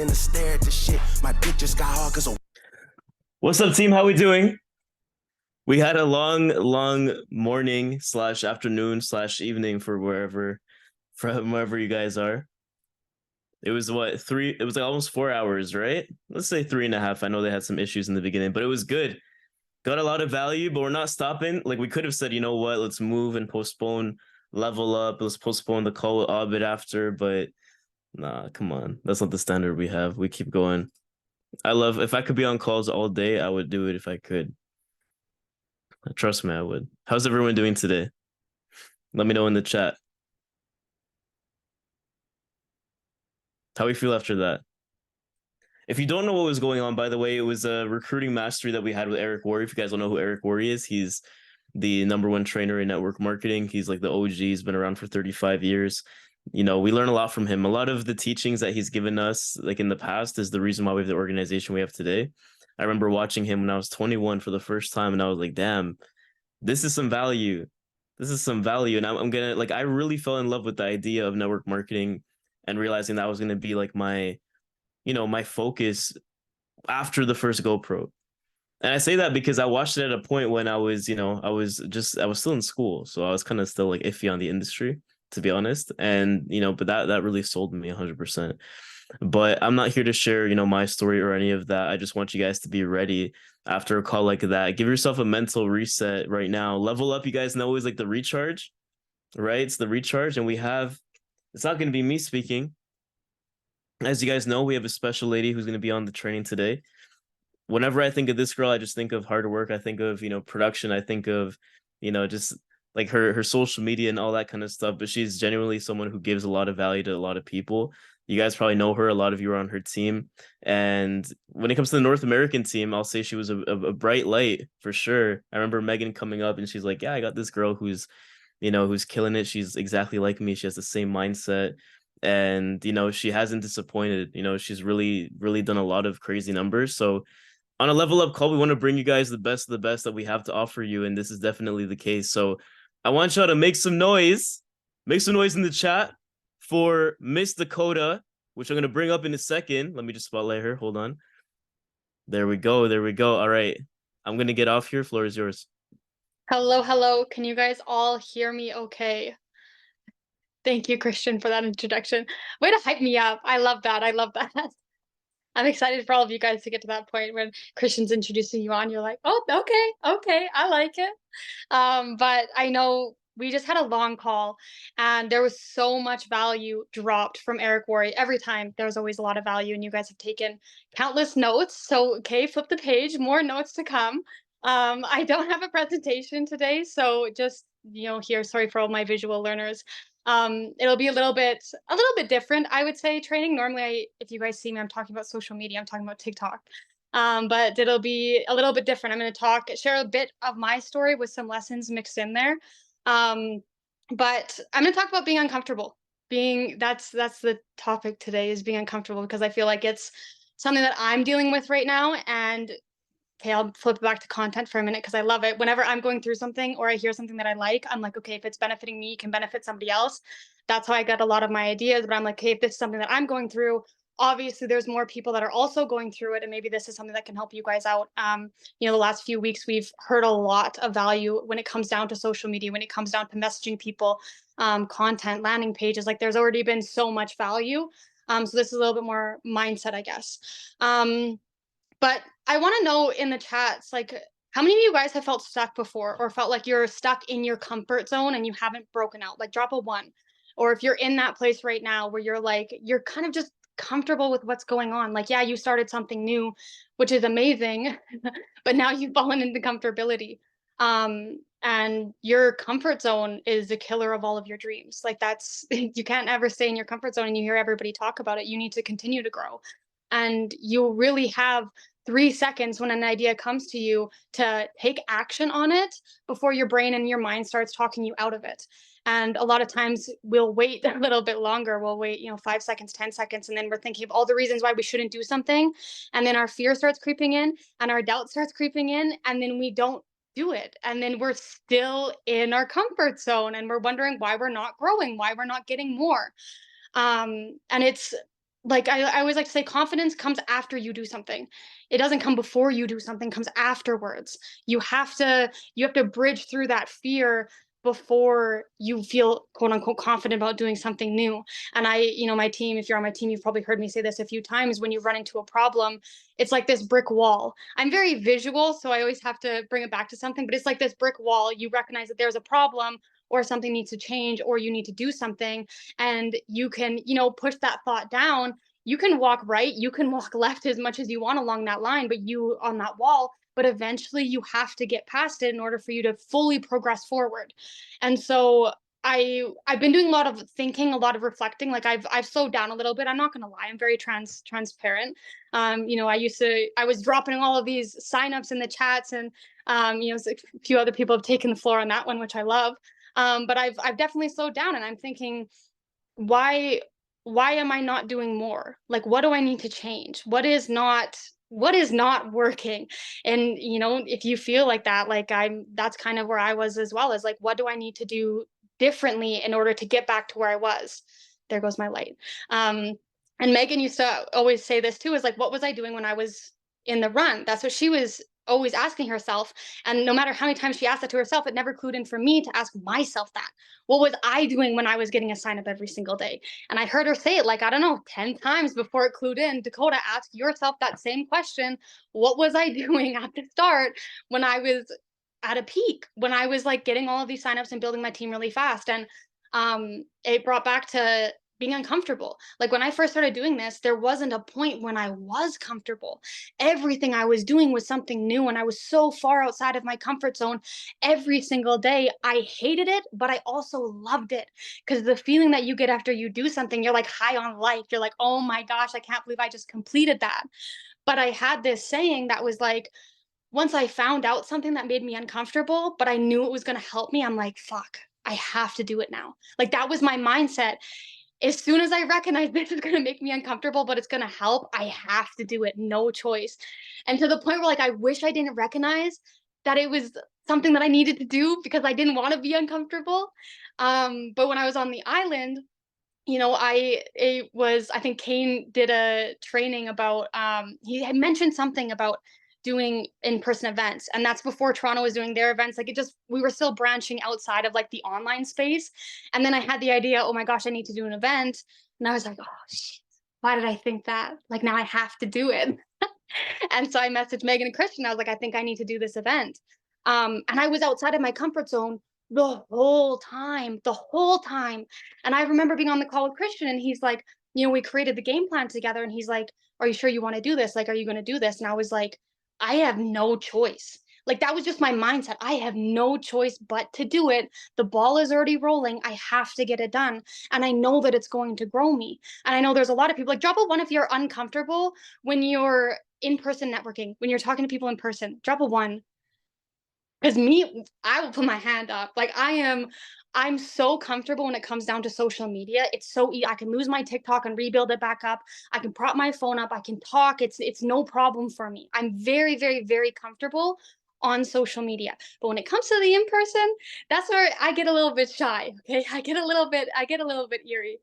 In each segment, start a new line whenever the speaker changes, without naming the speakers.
in the stare at the shit. My dick just got hard because of.
What's up, team? How we doing? We had a long morning slash afternoon slash evening for from wherever you guys are. It was what three? It was like almost 4 hours, right? Let's say three and a half. I know they had some issues in the beginning, but it was good. Got a lot of value, but we're not stopping. Like we could have said, you know what? Let's move and postpone, level up. Let's postpone the call a bit after, but nah, come on. That's not the standard we have. We keep going. I love if I could be on calls all day, I would do it if I could. Trust me, I would. How's everyone doing today? Let me know in the chat. How we feel after that. If you don't know what was going on, by the way, it was a recruiting mastery that we had with Eric Worre. If you guys don't know who Eric Worre is, he's the #1 trainer in network marketing. He's like the OG. He's been around for 35 years. You know, we learn a lot from him. A lot of the teachings that he's given us, like in the past, is the reason why we have the organization we have today. I remember watching him when I was 21 for the first time, and I was like, damn, this is some value. This is some value. And I'm gonna like I really fell in love with the idea of network marketing and realizing that was gonna be like my focus after the first GoPro. And I say that because I watched it at a point when I was still in school. So I was kind of still like iffy on the industry, to be honest. And but that really sold me 100%. But I'm not here to share, my story or any of that. I just want you guys to be ready after a call like that. Give yourself a mental reset right now. Level up, you guys know, is like the recharge, right? It's the recharge. And it's not going to be me speaking. As you guys know, we have a special lady who's going to be on the training today. Whenever I think of this girl, I just think of hard work. I think of, production. I think of, just like her social media and all that kind of stuff. But she's genuinely someone who gives a lot of value to a lot of people. You guys probably know her. A lot of you are on her team. And when it comes to the North American team, I'll say she was a bright light for sure. I remember Megan coming up and she's like, yeah, I got this girl who's killing it. She's exactly like me. She has the same mindset. And, she hasn't disappointed. She's really done a lot of crazy numbers. So on a level up call, we want to bring you guys the best of the best that we have to offer you. And this is definitely the case. So I want y'all to make some noise. Make some noise in the chat for Miss Dakota, which I'm going to bring up in a second. Let me just spotlight her. Hold on. There we go. There we go. All right. I'm going to get off here. Floor is yours.
Hello, hello. Can you guys all hear me okay? Thank you, Christian, for that introduction. Way to hype me up. I love that. I love that. I'm excited for all of you guys to get to that point when Christian's introducing you on. You're like, oh, okay, I like it. But I know we just had a long call and there was so much value dropped from Eric Worre. Every time there's always a lot of value, and you guys have taken countless notes. So, okay, flip the page, more notes to come. I don't have a presentation today, so just here, sorry for all my visual learners. It'll be a little bit different, I would say. Training normally, if you guys see me, I'm talking about social media, I'm talking about TikTok. But it'll be a little bit different. I'm going to share a bit of my story with some lessons mixed in there. um, but I'm going to talk about being uncomfortable. That's the topic today, is being uncomfortable, because I feel like it's something that I'm dealing with right now. And okay, I'll flip back to content for a minute because I love it. Whenever I'm going through something or I hear something that I like, I'm like, okay, if it's benefiting me, it can benefit somebody else. That's how I get a lot of my ideas. But I'm like, okay, if this is something that I'm going through, obviously there's more people that are also going through it, and maybe this is something that can help you guys out. The last few weeks we've heard a lot of value when it comes down to social media, when it comes down to messaging people, content, landing pages. Like, there's already been so much value. So this is a little bit more mindset, I guess. But I want to know in the chats, like, how many of you guys have felt stuck before, or felt like you're stuck in your comfort zone and you haven't broken out? Like, drop a one. Or if you're in that place right now where you're kind of just comfortable with what's going on. Like, yeah, you started something new, which is amazing, but now you've fallen into comfortability. And your comfort zone is the killer of all of your dreams. Like, that's you can't ever stay in your comfort zone and you hear everybody talk about it. You need to continue to grow. And you really have 3 seconds when an idea comes to you to take action on it before your brain and your mind starts talking you out of it. And a lot of times we'll wait a little bit longer. We'll wait, 5 seconds, 10 seconds, and then we're thinking of all the reasons why we shouldn't do something. And then our fear starts creeping in and our doubt starts creeping in. And then we don't do it. And then we're still in our comfort zone and we're wondering why we're not growing, why we're not getting more. And like I always like to say confidence comes after you do something. It doesn't come before you do something, comes afterwards. You have to bridge through that fear before you feel quote unquote confident about doing something new. And my team, if you're on my team, you've probably heard me say this a few times. When you run into a problem, it's like this brick wall. I'm very visual, so I always have to bring it back to something, but it's like this brick wall. You recognize that there's a problem or something needs to change or you need to do something, and you can push that thought down. You can walk right, you can walk left as much as you want along that line, but you on that wall, but eventually you have to get past it in order for you to fully progress forward. And so I've been doing a lot of thinking, a lot of reflecting. Like I've slowed down a little bit. I'm not gonna lie, I'm very transparent. I was dropping all of these signups in the chats, and a few other people have taken the floor on that one, which I love. But I've definitely slowed down, and I'm thinking, why why am I not doing more? Like, what do I need to change? What is not working? And if you feel like that, like that's kind of where I was as well, as like, what do I need to do differently in order to get back to where I was? There goes my light. And Megan used to always say this too, is like, what was I doing when I was in the run? That's what she was always asking herself. And no matter how many times she asked that to herself, it never clued in for me to ask myself that. What was I doing when I was getting a sign up every single day? And I heard her say it like, I don't know, 10 times before it clued in. Dakota, ask yourself that same question. What was I doing at the start when I was at a peak, when I was like getting all of these signups and building my team really fast? And it brought back to being uncomfortable. Like when I first started doing this, there wasn't a point when I was comfortable. Everything I was doing was something new, and I was so far outside of my comfort zone every single day. I hated it, but I also loved it, because the feeling that you get after you do something, you're like high on life. You're like, oh my gosh, I can't believe I just completed that. But I had this saying that was like, once I found out something that made me uncomfortable, but I knew it was going to help me, I'm like, fuck, I have to do it now. Like that was my mindset. As soon as I recognize this is going to make me uncomfortable, but it's going to help, I have to do it. No choice. And to the point where like I wish I didn't recognize that it was something that I needed to do, because I didn't want to be uncomfortable. But when I was on the island, I think Kane did a training about, he had mentioned something about doing in-person events, and that's before Toronto was doing their events. Like we were still branching outside of like the online space. And then I had the idea, oh my gosh, I need to do an event. And I was like, oh shit, why did I think that? Like now I have to do it. And so I messaged Megan and Christian. I was like, I think I need to do this event. And I was outside of my comfort zone the whole time. And I remember being on the call with Christian, and he's like, we created the game plan together. And he's like, are you sure you want to do this? Like, are you going to do this? And I was like, I have no choice. Like, that was just my mindset. I have no choice but to do it. The ball is already rolling. I have to get it done. And I know that it's going to grow me. And I know there's a lot of people, like, drop a one if you're uncomfortable when you're in person networking, when you're talking to people in person. Drop a one. Because me, I will put my hand up. Like I'm so comfortable when it comes down to social media. It's so I can lose my TikTok and rebuild it back up. I can prop my phone up. I can talk. It's no problem for me. I'm very, very, very comfortable on social media. But when it comes to the in person, that's where I get a little bit shy. Okay, I get a little bit eerie.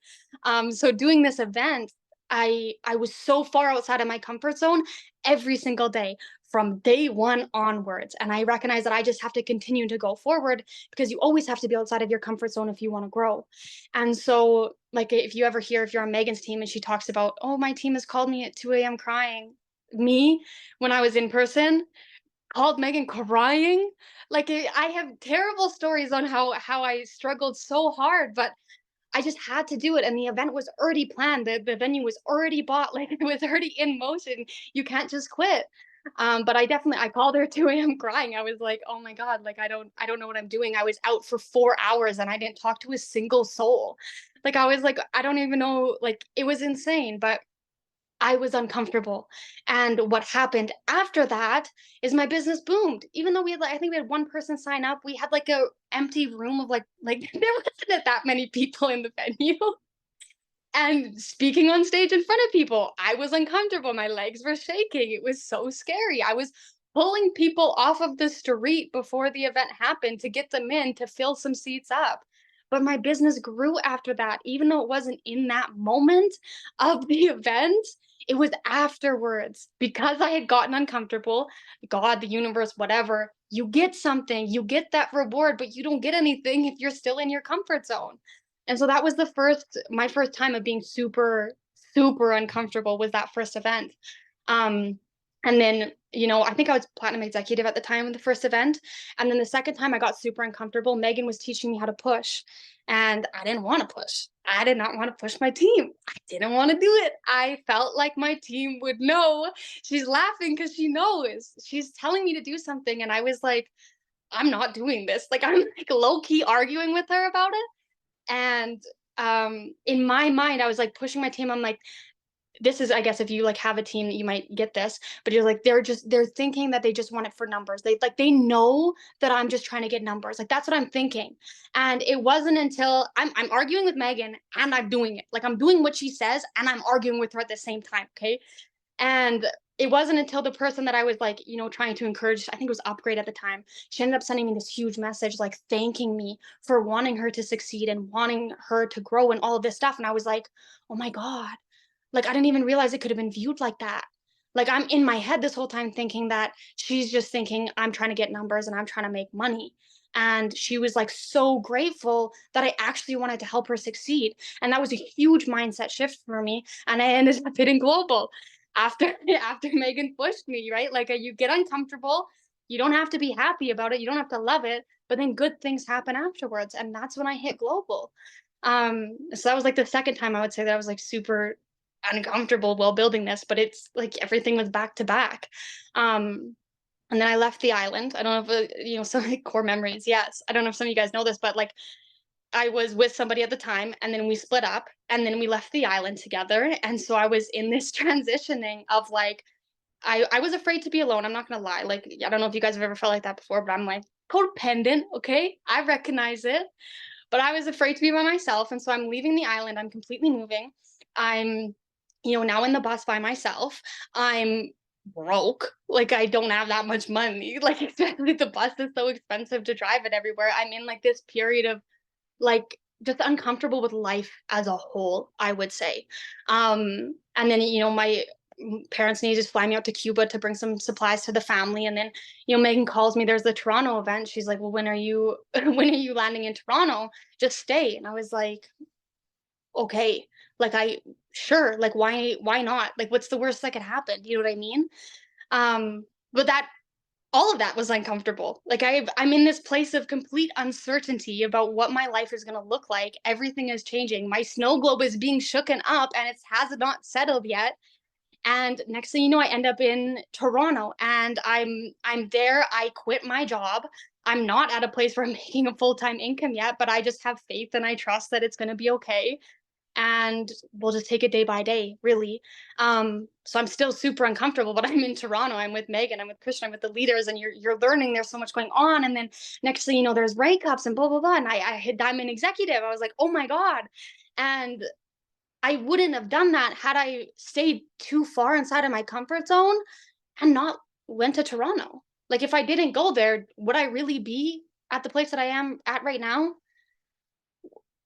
So doing this event, I was so far outside of my comfort zone every single day from day one onwards. And I recognize that I just have to continue to go forward, because you always have to be outside of your comfort zone if you want to grow. And so, like, if you ever hear, if you're on Megan's team and she talks about, oh, my team has called me at 2 a.m. crying. Me, when I was in person, called Megan crying. Like, I have terrible stories on how I struggled so hard, but I just had to do it. And the event was already planned. The venue was already bought. Like, it was already in motion. You can't just quit. But I called her at 2 a.m. crying. I was like, oh my God, like I don't know what I'm doing. I was out for 4 hours and I didn't talk to a single soul. Like I was like, I don't even know, like it was insane, but I was uncomfortable. And what happened after that is my business boomed. Even though I think we had one person sign up, we had like a empty room of like there wasn't that many people in the venue. And speaking on stage in front of people, I was uncomfortable. My legs were shaking. It was so scary. I was pulling people off of the street before the event happened to get them in to fill some seats up. but my business grew after that, even though it wasn't in that moment of the event. It was afterwards because I had gotten uncomfortable. God, the universe, whatever, you get something, you get that reward, but you don't get anything if you're still in your comfort zone. And so that was my first time of being super, super uncomfortable was that first event. Um, and then, I think I was platinum executive at the time of the first event. And then the second time I got super uncomfortable, Megan was teaching me how to push. And I didn't want to push. I did not want to push my team. I didn't want to do it. I felt like my team would know. She's laughing because she knows. She's telling me to do something. And I was like, I'm not doing this. Like, I'm like low key arguing with her about it. And in my mind, I was like pushing my team. I'm like, this is, I guess, if you like have a team, you might get this, but you're like, they're thinking that they just want it for numbers. They know that I'm just trying to get numbers. Like, that's what I'm thinking. And it wasn't until I'm arguing with Megan and I'm doing it. Like, I'm doing what she says and I'm arguing with her at the same time. Okay. And it wasn't until the person that I was like, trying to encourage, I think it was Upgrade at the time. She ended up sending me this huge message, like thanking me for wanting her to succeed and wanting her to grow and all of this stuff. And I was like, oh my God, like, I didn't even realize it could have been viewed like that. Like, I'm in my head this whole time thinking that she's just thinking I'm trying to get numbers and I'm trying to make money. And she was like so grateful that I actually wanted to help her succeed. And that was a huge mindset shift for me. And I ended up hitting global after after Megan pushed me, right? Like, you get uncomfortable. You don't have to be happy about it. You don't have to love it, but then good things happen afterwards. And that's when I hit global. So that was like the second time I would say that I was like super uncomfortable while building this, but it's like everything was back to back. And then I left the island. I don't know if some like core memories. Yes, I don't know if some of you guys know this, but like I was with somebody at the time, and then we split up, and then we left the island together. And so I was in this transitioning of like I was afraid to be alone. I'm not gonna lie. Like, I don't know if you guys have ever felt like that before, but I'm like codependent. Okay, I recognize it, but I was afraid to be by myself, and so I'm leaving the island. I'm completely moving. I'm now in the bus by myself. I'm broke. Like, I don't have that much money. Like, especially the bus is so expensive to drive it everywhere. I'm in like this period of like just uncomfortable with life as a whole, I would say. And then, my parents needed to fly me out to Cuba to bring some supplies to the family. And then, Megan calls me, there's the Toronto event. She's like, well, when are you when are you landing in Toronto? Just stay. And I was like, okay, like sure, like why not? Like, what's the worst that could happen? You know what I mean? But that all of that was uncomfortable. Like, I'm in this place of complete uncertainty about what my life is going to look like. Everything is changing. My snow globe is being shooken up and it has not settled yet. And next thing you know, I end up in Toronto and I'm there. I quit my job. I'm not at a place where I'm making a full-time income yet, but I just have faith and I trust that it's going to be okay, and we'll just take it day by day, really. So I'm still super uncomfortable, but I'm in Toronto. I'm with Megan, I'm with Christian, I'm with the leaders, and you're learning. There's so much going on, and then next thing you know, there's breakups and blah blah blah. And I hit Diamond Executive. I was like, oh my god, and I wouldn't have done that had I stayed too far inside of my comfort zone and not went to Toronto. Like, if I didn't go there, would I really be at the place that I am at right now?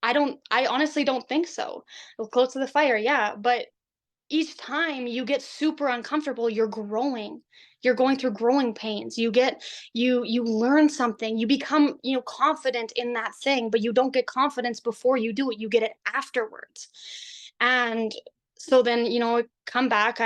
I honestly don't think so. Well, close to the fire, yeah, but each time you get super uncomfortable, you're growing. You're going through growing pains. You learn something. You become, confident in that thing, but you don't get confidence before you do it. You get it afterwards. And so then, come back.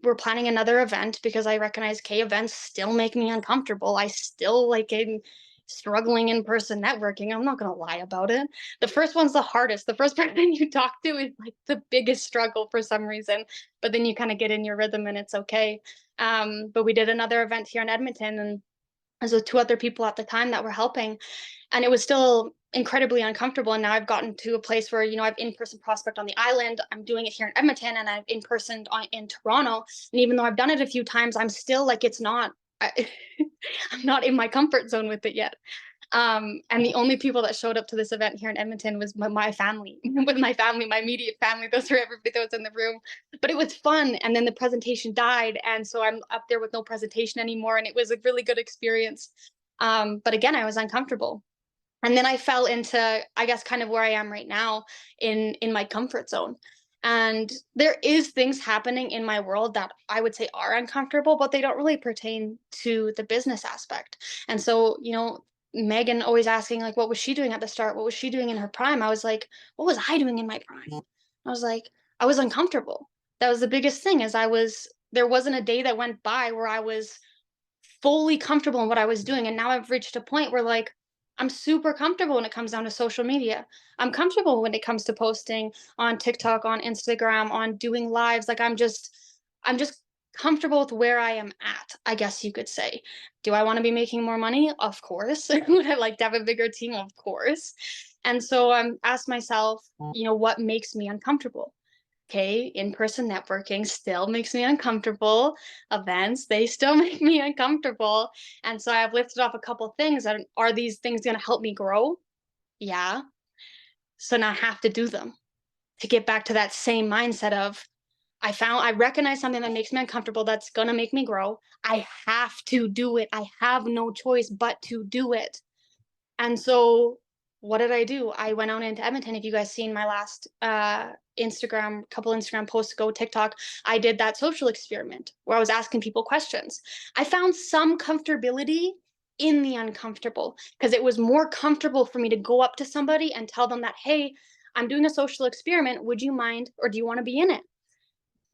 We're planning another event because I recognize K events still make me uncomfortable. I still like am struggling in person networking. I'm not gonna lie about it. The first one's the hardest. The first person you talk to is like the biggest struggle for some reason, but then you kind of get in your rhythm and it's okay. But we did another event here in Edmonton, and as with two other people at the time that were helping, and it was still incredibly uncomfortable. And now I've gotten to a place where, I've in-person prospect on the island. I'm doing it here in Edmonton, and I've in-person in Toronto. And even though I've done it a few times, I'm still like, it's not, I'm not in my comfort zone with it yet. And the only people that showed up to this event here in Edmonton was my family, with my family, my immediate family. Those were everybody that was in the room, but it was fun. And then the presentation died. And so I'm up there with no presentation anymore. And it was a really good experience. But again, I was uncomfortable. And then I fell into, I guess, kind of where I am right now in my comfort zone. And there is things happening in my world that I would say are uncomfortable, but they don't really pertain to the business aspect. And so, Megan always asking like, what was she doing at the start? What was she doing in her prime? I was like, what was I doing in my prime? I was like, I was uncomfortable. That was the biggest thing. Is there wasn't a day that went by where I was fully comfortable in what I was doing. And now I've reached a point where like I'm super comfortable when it comes down to social media. I'm comfortable when it comes to posting on TikTok, on Instagram, on doing lives. Like I'm just comfortable with where I am at, I guess you could say. Do I want to be making more money? Of course. Would I like to have a bigger team? Of course. And so I'm asked myself, what makes me uncomfortable? Okay, in-person networking still makes me uncomfortable. Events, they still make me uncomfortable. And so I've listed off a couple things. Are these things going to help me grow? Yeah. So now I have to do them to get back to that same mindset of I recognize something that makes me uncomfortable that's going to make me grow. I have to do it. I have no choice but to do it. And so what did I do? I went out into Edmonton. If you guys seen my last couple Instagram posts ago, TikTok, I did that social experiment where I was asking people questions. I found some comfortability in the uncomfortable because it was more comfortable for me to go up to somebody and tell them that, hey, I'm doing a social experiment. Would you mind, or do you want to be in it?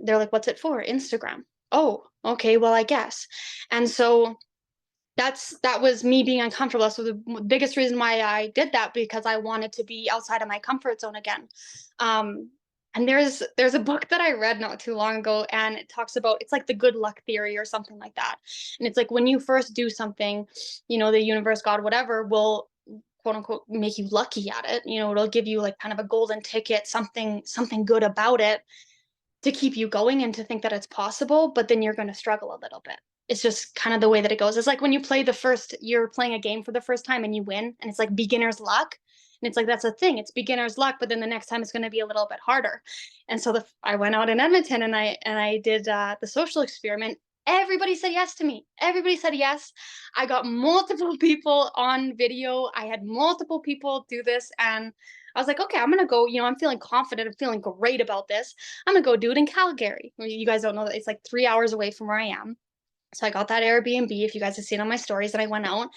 They're like, what's it for? Instagram. Oh, okay, well, I guess. And so that was me being uncomfortable. So the biggest reason why I did that, because I wanted to be outside of my comfort zone again. And there's a book that I read not too long ago, and it talks about, it's like the good luck theory or something like that. And it's like when you first do something, the universe, God, whatever, will quote unquote make you lucky at it. It'll give you like kind of a golden ticket, something good about it, to keep you going and to think that it's possible, but then you're going to struggle a little bit. It's just kind of the way that it goes. It's like when you're playing a game for the first time and you win, and it's like beginner's luck. And it's like, that's a thing. It's beginner's luck, but then the next time it's going to be a little bit harder. And so I went out in Edmonton and I did the social experiment. Everybody said yes to me. Everybody said yes. I got multiple people on video. I had multiple people do this, and I was like, okay, I'm gonna go. I'm feeling confident. I'm feeling great about this. I'm gonna go do it in Calgary. You guys don't know that it's like 3 hours away from where I am. So I got that Airbnb, if you guys have seen on my stories, and I went out.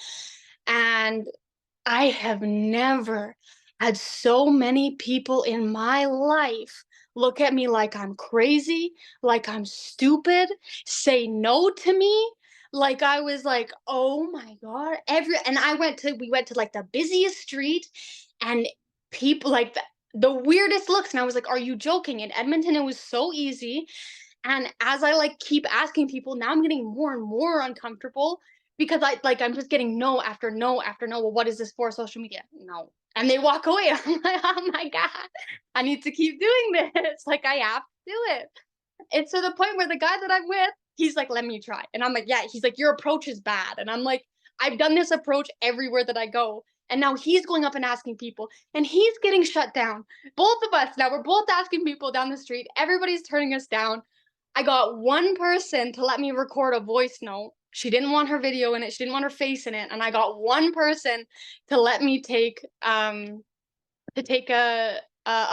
And I have never had so many people in my life look at me like I'm crazy, like I'm stupid, say no to me. Like I was like, oh my God. And we went to like the busiest street, and people like the weirdest looks. And I was like, are you joking? In Edmonton, it was so easy. And as I like keep asking people, now I'm getting more and more uncomfortable because I'm just getting no after no after no. Well, what is this for? Social media? No. And they walk away. I'm like, oh my God, I need to keep doing this. Like I have to do it. It's to the point where the guy that I'm with, he's like, let me try. And I'm like, yeah, he's like, your approach is bad. And I'm like, I've done this approach everywhere that I go. And now he's going up and asking people, and he's getting shut down. Both of us now, we're both asking people down the street. Everybody's turning us down. I got one person to let me record a voice note. She didn't want her video in it. She didn't want her face in it. And I got one person to let me take a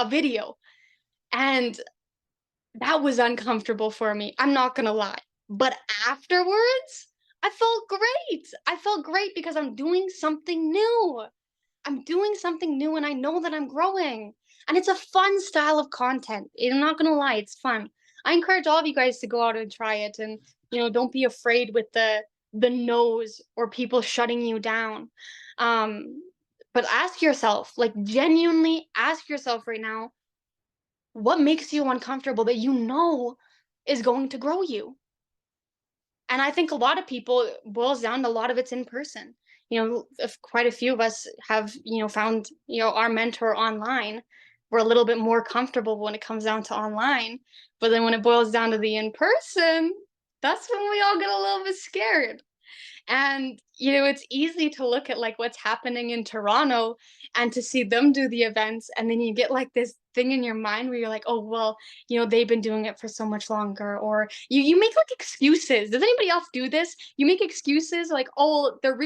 video. And that was uncomfortable for me. I'm not gonna lie. But afterwards, I felt great. I felt great because I'm doing something new. I'm doing something new, and I know that I'm growing. And it's a fun style of content. I'm not gonna lie, it's fun. I encourage all of you guys to go out and try it, and don't be afraid with the no's or people shutting you down. But ask yourself, like genuinely ask yourself right now, what makes you uncomfortable that is going to grow you? And I think a lot of people boils down to a lot of it's in person. If quite a few of us have, found, our mentor online, we're a little bit more comfortable when it comes down to online. But then when it boils down to the in person, that's when we all get a little bit scared. And, it's easy to look at like what's happening in Toronto and to see them do the events. And then you get like this thing in your mind where you're like, oh, well, they've been doing it for so much longer. Or you make like excuses. Does anybody else do this? You make excuses like, oh, they're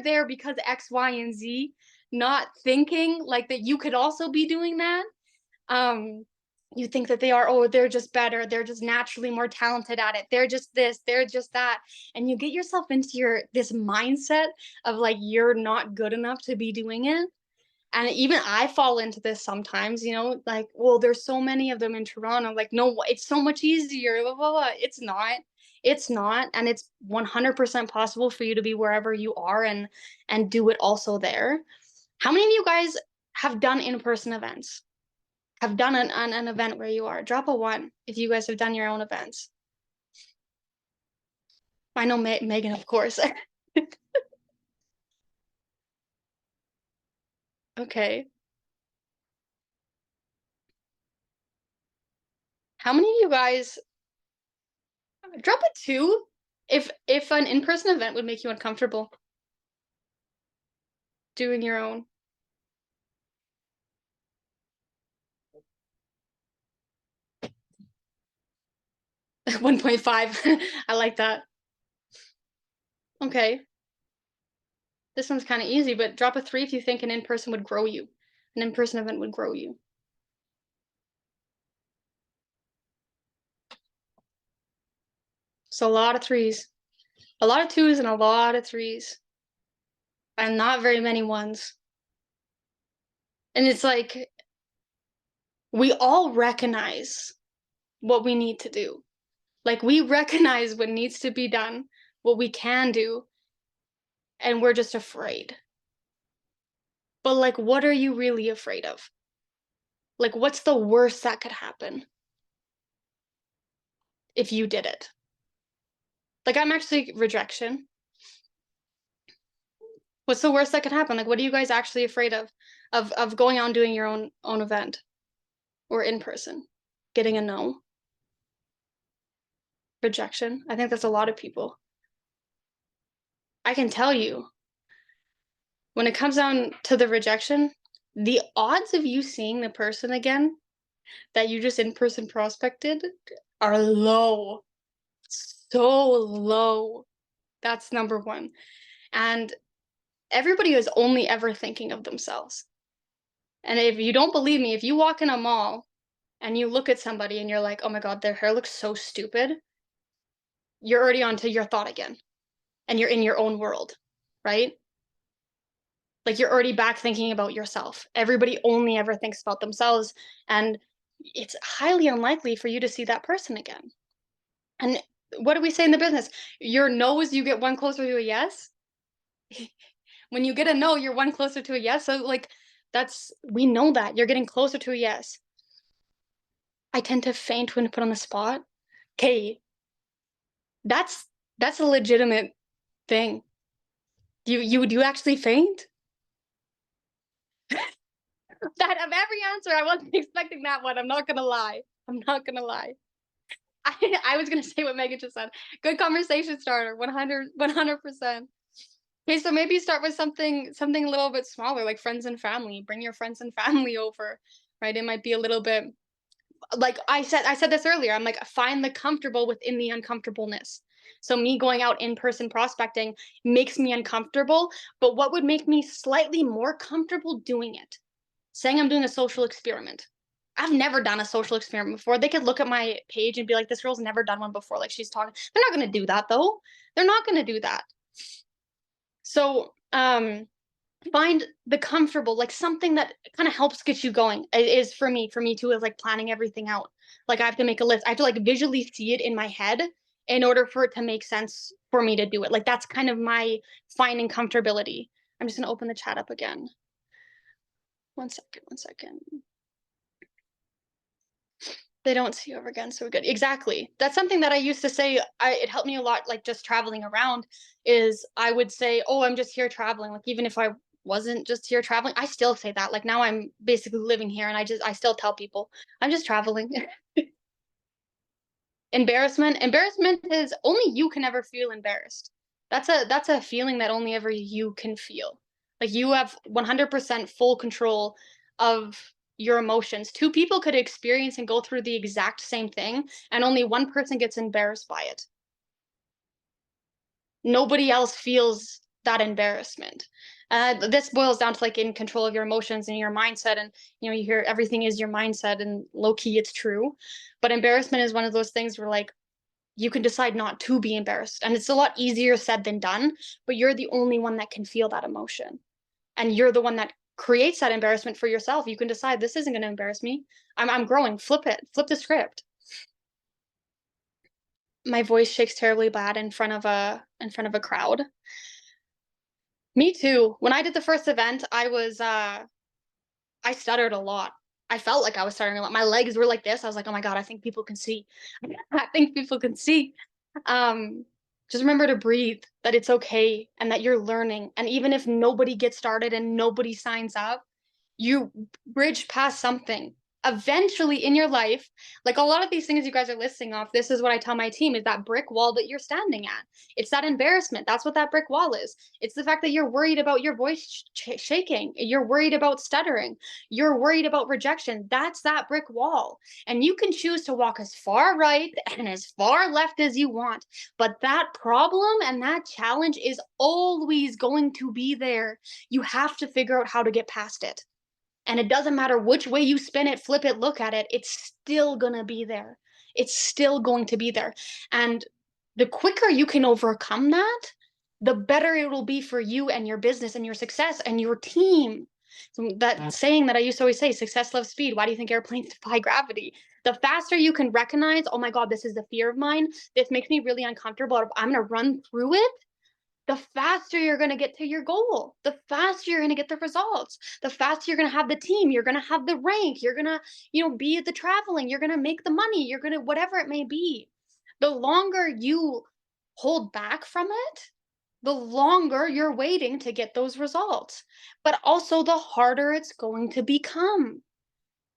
there because X, Y, and Z. not thinking like that you could also be doing that. You think that they are, oh, they're just better, they're just naturally more talented at it, they're just this, they're just that, and you get yourself into this mindset of like you're not good enough to be doing it. And even I fall into this sometimes, you know, like, well, there's so many of them in Toronto, like, no, it's so much easier, blah, blah, blah. It's not, and it's 100% possible for you to be wherever you are and do it also there. How many of you guys have done in-person events? Have done an event where you are? Drop a 1 if you guys have done your own events. I know Megan, of course. Okay. How many of you guys drop a 2 if an in-person event would make you uncomfortable doing your own? 1.5. I like that. Okay. This one's kind of easy, but drop a 3 if you think an in-person would grow you. An in-person event would grow you. So a lot of 3s. A lot of 2s and a lot of 3s. And not very many 1s. And it's like we all recognize what we need to do. Like we recognize what needs to be done, what we can do, and we're just afraid. But like, what are you really afraid of? Like, what's the worst that could happen if you did it? Like, I'm actually rejection. What's the worst that could happen? Like, what are you guys actually afraid of? Of going out and doing your own event or in person? Getting a no? Rejection. I think that's a lot of people. I can tell you, when it comes down to the rejection, the odds of you seeing the person again that you just in-person prospected are low. So low. That's number 1. And everybody is only ever thinking of themselves. And if you don't believe me, if you walk in a mall and you look at somebody and you're like, oh my God, their hair looks so stupid, you're already onto your thought again. And you're in your own world, right? Like you're already back thinking about yourself. Everybody only ever thinks about themselves. And it's highly unlikely for you to see that person again. And what do we say in the business? Your no's, you get 1 closer to a yes. When you get a no, you're 1 closer to a yes. So like we know that you're getting closer to a yes. I tend to faint when put on the spot. Okay, that's a legitimate thing. Do you actually faint? That of every answer, I wasn't expecting that one. I'm not gonna lie. I was gonna say what Megan just said. Good conversation starter. 100%. Okay, so maybe start with something a little bit smaller, like friends and family. Bring your friends and family over, right? It might be a little bit like I said this earlier. I'm like, find the comfortable within the uncomfortableness. So me going out in person prospecting makes me uncomfortable, but what would make me slightly more comfortable doing it? Saying I'm doing a social experiment. I've never done a social experiment before. They could look at my page and be like, this girl's never done one before. Like she's talking. They're not going to do that though. They're not going to do that. So, find the comfortable, like something that kind of helps get you going. It is for me too, is like planning everything out. Like I have to make a list. I have to like visually see it in my head in order for it to make sense for me to do it. Like that's kind of my finding comfortability. I'm just gonna open the chat up again. 1 second. They don't see you ever again, so we're good. Exactly. That's something that I used to say. It helped me a lot, like just traveling around, is I would say, oh, I'm just here traveling. Like even if I wasn't just here traveling, I still say that. Like now I'm basically living here and I still tell people I'm just traveling. Embarrassment is only you can ever feel embarrassed. That's a feeling that only ever you can feel. Like you have 100% full control of your emotions. 2 people could experience and go through the exact same thing and only 1 person gets embarrassed by it. Nobody else feels that embarrassment. This boils down to like in control of your emotions and your mindset. And, you know, you hear everything is your mindset, and low key, it's true. But embarrassment is one of those things where like you can decide not to be embarrassed. And it's a lot easier said than done, but you're the only one that can feel that emotion. And you're the one that creates that embarrassment for yourself. You can decide this isn't going to embarrass me. I'm growing. Flip it. Flip the script. My voice shakes terribly bad in front of a crowd. Me too. When I did the first event, I stuttered a lot. I felt like I was stuttering a lot. My legs were like this. I was like, "Oh my god, I think people can see." I think people can see. Um, just remember to breathe, that it's okay, and that you're learning. And even if nobody gets started and nobody signs up, you bridge past something. Eventually in your life, like a lot of these things you guys are listing off, this is what I tell my team is that brick wall that you're standing at. It's that embarrassment. That's what that brick wall is. It's the fact that you're worried about your voice shaking. You're worried about stuttering. You're worried about rejection. That's that brick wall. And you can choose to walk as far right and as far left as you want. But that problem and that challenge is always going to be there. You have to figure out how to get past it. And it doesn't matter which way you spin it, flip it, look at it, it's still going to be there. It's still going to be there. And the quicker you can overcome that, the better it will be for you and your business and your success and your team. So that saying that I used to always say, success loves speed. Why do you think airplanes defy gravity? The faster you can recognize, oh my God, this is a fear of mine. This makes me really uncomfortable. I'm going to run through it, the faster you're going to get to your goal, the faster you're going to get the results, the faster you're going to have the team, you're going to have the rank, you're going to, be at the traveling, you're going to make the money, you're going to, whatever it may be. The longer you hold back from it, the longer you're waiting to get those results, but also the harder it's going to become.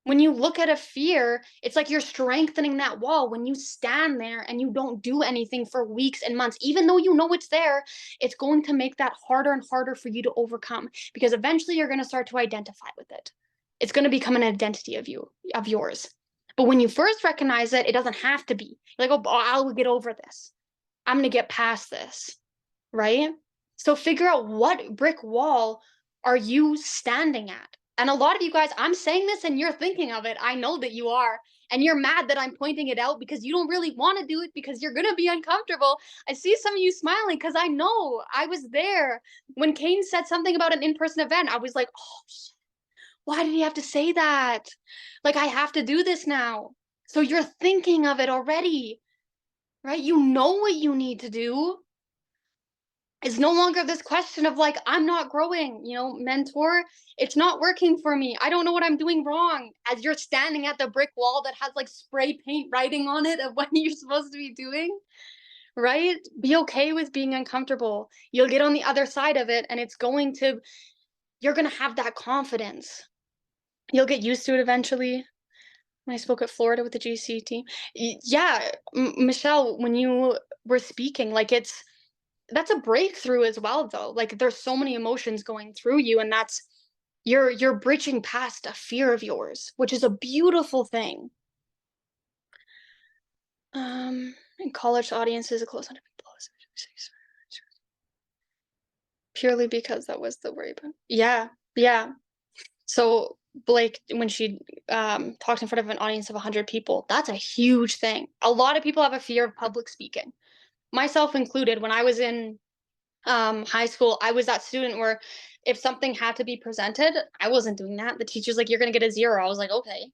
When you look at a fear, it's like you're strengthening that wall. When you stand there and you don't do anything for weeks and months, even though you know it's there, it's going to make that harder and harder for you to overcome, because eventually you're going to start to identify with it. It's going to become an identity of yours. But when you first recognize it, it doesn't have to be. You're like, oh, I'll get over this. I'm going to get past this, right? So figure out, what brick wall are you standing at? And a lot of you guys, I'm saying this and you're thinking of it. I know that you are. And you're mad that I'm pointing it out because you don't really want to do it because you're going to be uncomfortable. I see some of you smiling because I know I was there. When Kane said something about an in-person event, I was like, oh, shit. Why did he have to say that? Like, I have to do this now. So you're thinking of it already, right? You know what you need to do. It's no longer this question of like, I'm not growing, mentor, it's not working for me. I don't know what I'm doing wrong. As you're standing at the brick wall that has like spray paint writing on it of what you're supposed to be doing, right? Be okay with being uncomfortable. You'll get on the other side of it and you're going to have that confidence. You'll get used to it eventually. When I spoke at Florida with the GC team. Yeah, Michelle, when you were speaking, like that's a breakthrough as well, though. Like there's so many emotions going through you, and that's you're bridging past a fear of yours, which is a beautiful thing. In college audiences, a close 100 people, purely because that was the worry. But yeah. So Blake, when she talked in front of an audience of 100 people, that's a huge thing. A lot of people have a fear of public speaking, myself included. When I was in high school, I was that student where if something had to be presented, I wasn't doing that. The teacher's like, you're gonna get a 0. I was like, okay,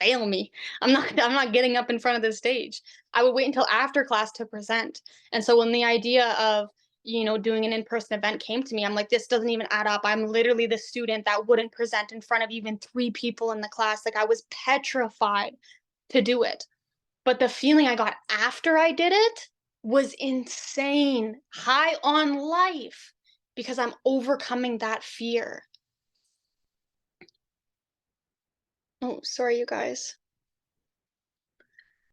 fail me. I'm not getting up in front of the stage. I would wait until after class to present. And so when the idea of doing an in-person event came to me, I'm like, this doesn't even add up. I'm literally the student that wouldn't present in front of even 3 people in the class. Like, I was petrified to do it. But the feeling I got after I did it was insane, high on life, because I'm overcoming that fear. Oh, sorry, you guys.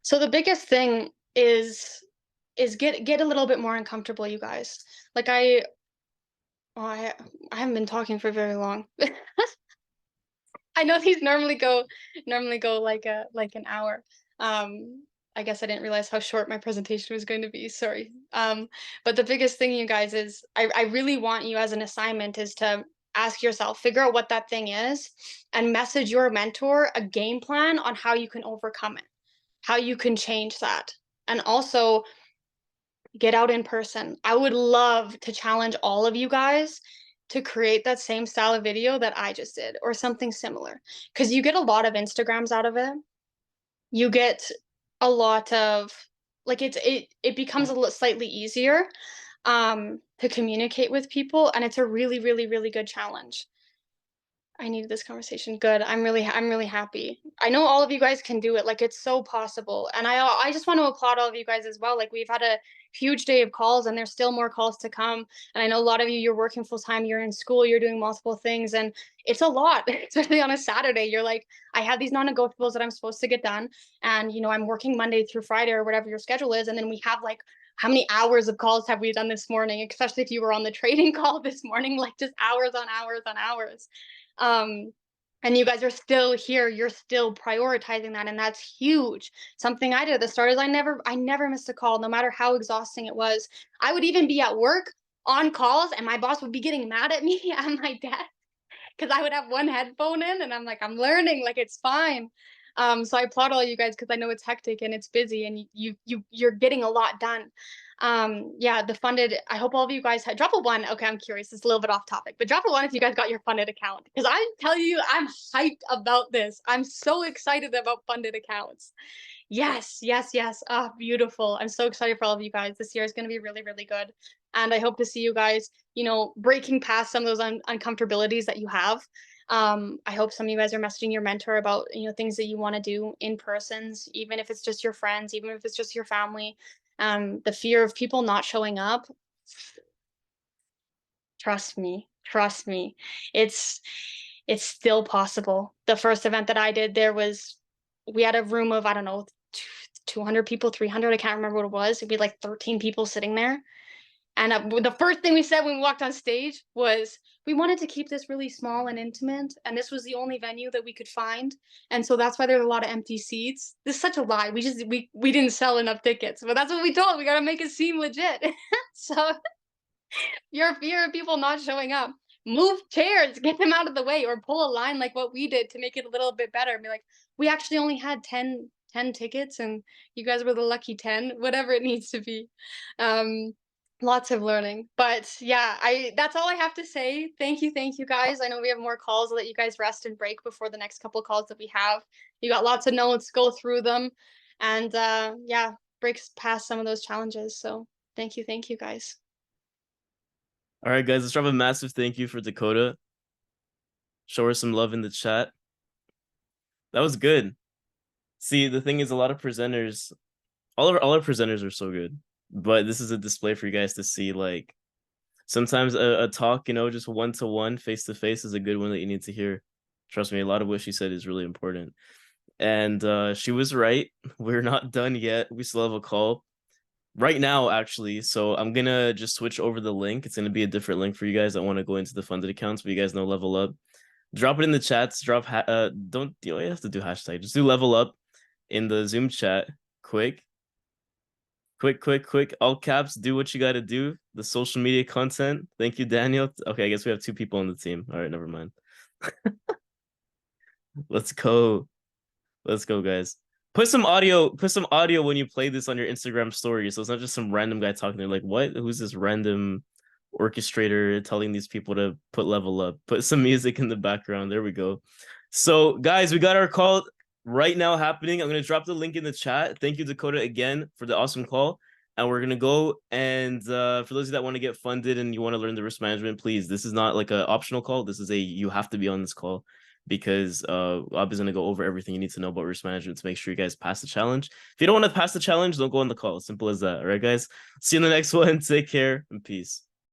So the biggest thing is get a little bit more uncomfortable, you guys. Like I haven't been talking for very long. I know these normally go like an hour. I guess I didn't realize how short my presentation was going to be. Sorry. But the biggest thing, you guys, is I really want you as an assignment is to ask yourself, figure out what that thing is, and message your mentor a game plan on how you can overcome it, how you can change that. And also get out in person. I would love to challenge all of you guys to create that same style of video that I just did or something similar, because you get a lot of Instagrams out of it. You get a lot of, like, it becomes a little slightly easier to communicate with people, and it's a really, really, really good challenge. I needed this conversation. Good. I'm really happy. I know all of you guys can do it. Like, it's so possible. And I just want to applaud all of you guys as well. Like, we've had a huge day of calls, and there's still more calls to come. And I know a lot of you, you're working full time, you're in school, you're doing multiple things, and it's a lot, especially on a Saturday. You're like, I have these non-negotiables that I'm supposed to get done. And I'm working Monday through Friday or whatever your schedule is. And then we have, like, how many hours of calls have we done this morning? Especially if you were on the trading call this morning, like just hours on hours on hours. And you guys are still here, you're still prioritizing that, and that's huge. Something I did at the start is I never missed a call, no matter how exhausting it was. I would even be at work on calls, and my boss would be getting mad at me at my desk because I would have one headphone in, and I'm like, I'm learning, like, it's fine. So I applaud all you guys because I know it's hectic and it's busy, and you're getting a lot done. Yeah, the funded, I hope all of you guys had, drop a one. Okay, I'm curious, it's a little bit off topic, but drop a one if you guys got your funded account, because I tell you, I'm hyped about this. I'm so excited about funded accounts. Yes, yes, yes. Ah, beautiful. I'm so excited for all of you guys. This year is going to be really, really good. And I hope to see you guys, breaking past some of those uncomfortabilities that you have. I hope some of you guys are messaging your mentor about, things that you want to do in persons, even if it's just your friends, even if it's just your family. The fear of people not showing up, trust me, it's still possible. The first event that I did, we had a room of, I don't know, 200 people, 300, I can't remember what it was. It'd be like 13 people sitting there. And the first thing we said when we walked on stage was, we wanted to keep this really small and intimate, and this was the only venue that we could find, and so that's why there's a lot of empty seats. This is such a lie. We didn't sell enough tickets, but that's what we told. We got to make it seem legit. So your fear of people not showing up, move chairs, get them out of the way, or pull a line like what we did to make it a little bit better. Be like, we actually only had 10 tickets, and you guys were the lucky 10, whatever it needs to be. Lots of learning, but yeah, that's all I have to say. Thank you guys. I know we have more calls. I'll let you guys rest and break before the next couple of calls that we have. You got lots of notes, go through them, and yeah, breaks past some of those challenges. So thank you guys.
All right, guys, let's drop a massive thank you for Dakota. Show her some love in the chat. That was good. See, the thing is, a lot of presenters, all our presenters are so good, but this is a display for you guys to see. Like, sometimes a talk, just one-to-one, face-to-face is a good one that you need to hear. Trust me, a lot of what she said is really important. And she was right. We're not done yet. We still have a call right now, actually. So I'm gonna just switch over the link. It's gonna be a different link for you guys that want to go into the funded accounts, but you guys know level up. Drop it in the chats. Don't you have to do hashtag. Just do level up in the Zoom chat. Quick. All caps. Do what you got to do. The social media content. Thank you, Daniel. Okay, I guess we have 2 people on the team. All right, never mind. Let's go, guys. Put some audio when you play this on your Instagram story, so it's not just some random guy talking. They're like, what? Who's this random orchestrator telling these people to put level up? Put some music in the background. There we go. So, guys, we got our call right now happening. I'm going to drop the link in the chat. Thank you, Dakota, again for the awesome call. And we're going to go, and for those of you that want to get funded and you want to learn the risk management, please, this is not like an optional call. This is you have to be on this call, because Rob is going to go over everything you need to know about risk management to make sure you guys pass the challenge. If you don't want to pass the challenge, don't go on the call. Simple as that. All right, guys. See you in the next one. Take care and peace.